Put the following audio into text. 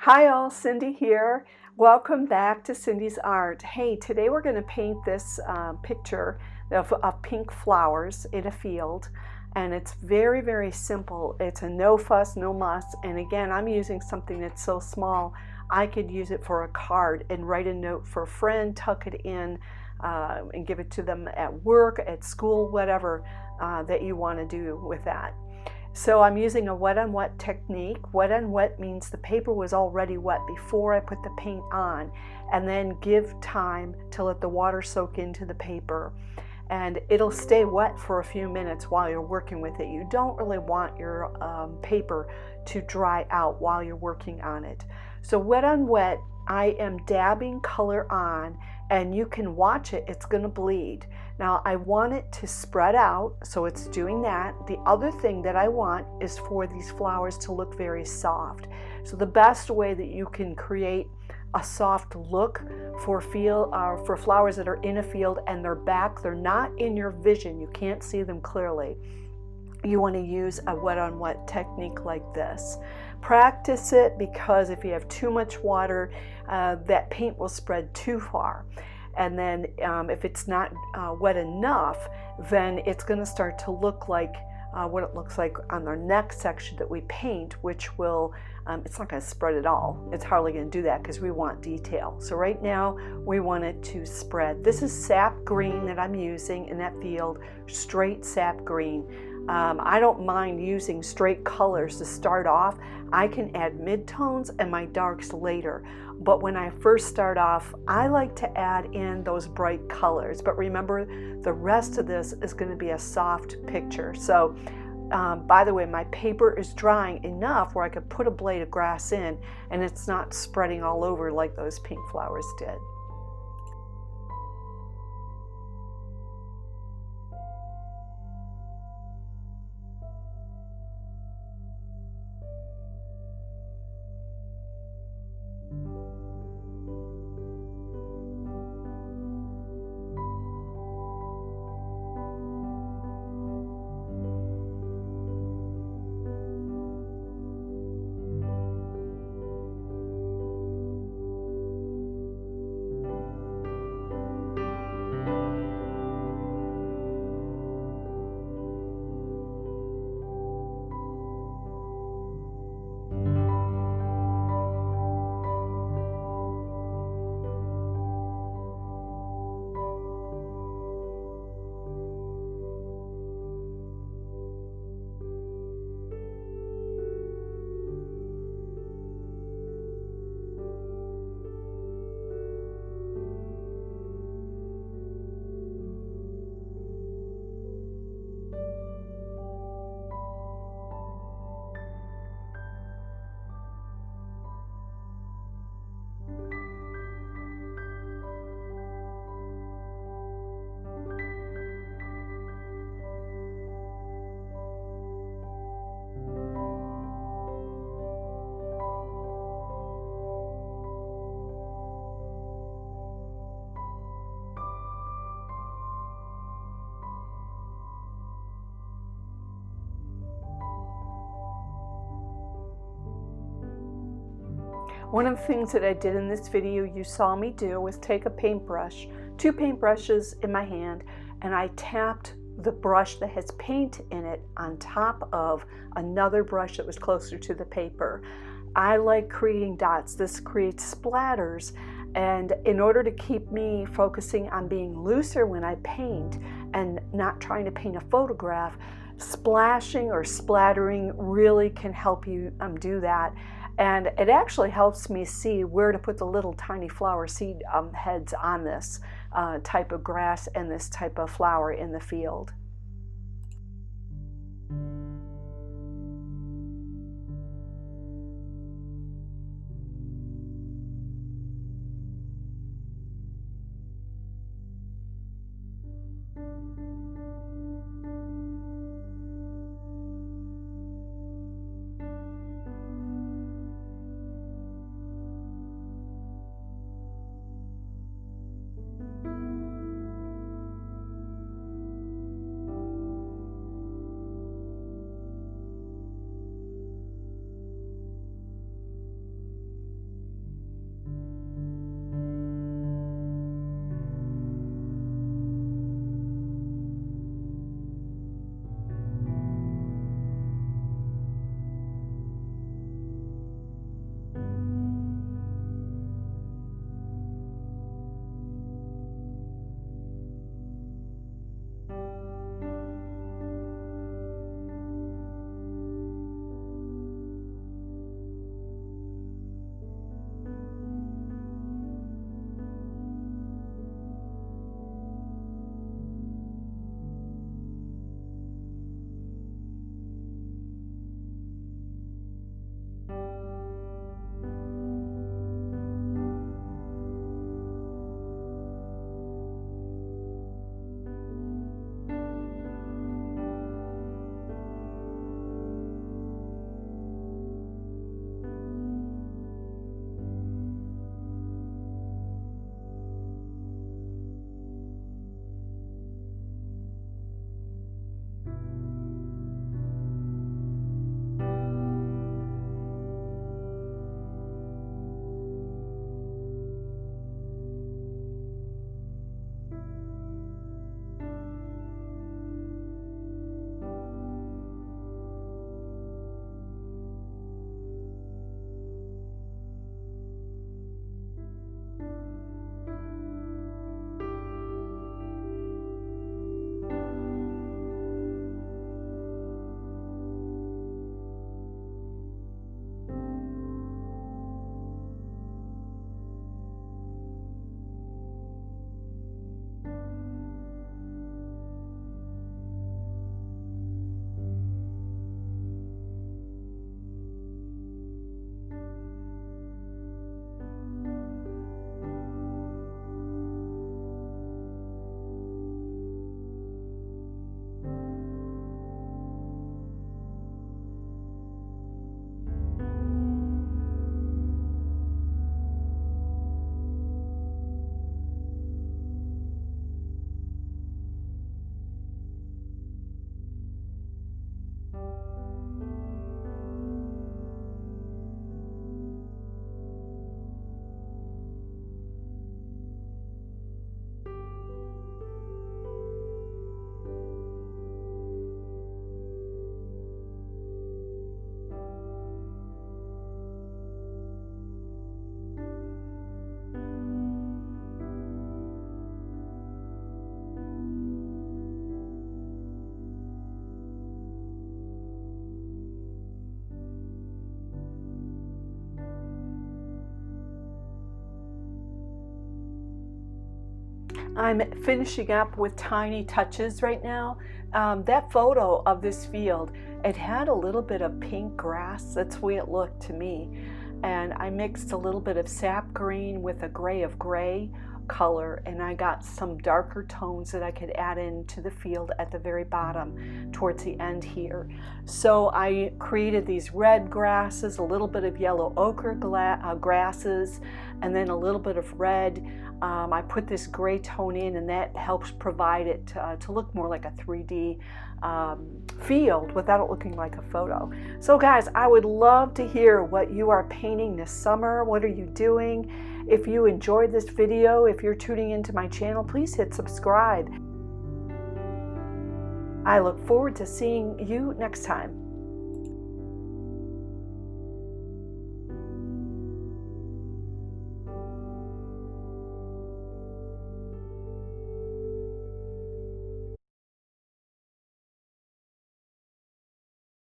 Hi all, Cindy here. Welcome back to Cindy's Art. Hey, today we're going to paint this picture of pink flowers in a field, and it's very, very simple. It's a no fuss, no muss, and again, I'm using something that's so small, I could use it for a card and write a note for a friend, tuck it in, and give it to them at work, at school, whatever that you want to do with that. So I'm using a wet on wet technique. Wet on wet means the paper was already wet before I put the paint on, and then give time to let the water soak into the paper. And it'll stay wet for a few minutes while you're working with it. You don't really want your paper to dry out while you're working on it. So wet on wet, I am dabbing color on, and you can watch it, it's going to bleed. Now I want it to spread out, so it's doing that. The other thing that I want is for these flowers to look very soft. So the best way that you can create a soft look for flowers that are in a field and they're back, they're not in your vision, you can't see them clearly, you want to use a wet on wet technique like this. Practice it, because if you have too much water, that paint will spread too far. And then if it's not wet enough, then it's going to start to look like what it looks like on the next section that we paint, which will, it's not going to spread at all. It's hardly going to do that because we want detail. So right now we want it to spread. This is sap green that I'm using in that field, straight sap green. I don't mind using straight colors to start off. I can add midtones and my darks later. But when I first start off, I like to add in those bright colors. But remember, the rest of this is going to be a soft picture. So, by the way, my paper is drying enough where I could put a blade of grass in and it's not spreading all over like those pink flowers did. One of the things that I did in this video you saw me do was take a paintbrush, two paintbrushes in my hand, and I tapped the brush that has paint in it on top of another brush that was closer to the paper. I like creating dots. This creates splatters, and in order to keep me focusing on being looser when I paint and not trying to paint a photograph, splashing or splattering really can help you do that. And it actually helps me see where to put the little tiny flower seed heads on this type of grass and this type of flower in the field. I'm finishing up with tiny touches right now. That photo of this field, it had a little bit of pink grass. That's the way it looked to me. And I mixed a little bit of sap green with a gray of gray color, and I got some darker tones that I could add into the field at the very bottom towards the end here. So I created these red grasses, a little bit of yellow ochre grasses, and then a little bit of red. I put this gray tone in, and that helps provide it to look more like a 3D field without it looking like a photo. So guys, I would love to hear what you are painting this summer. What are you doing? If you enjoyed this video, if you're tuning into my channel, please hit subscribe. I look forward to seeing you next time.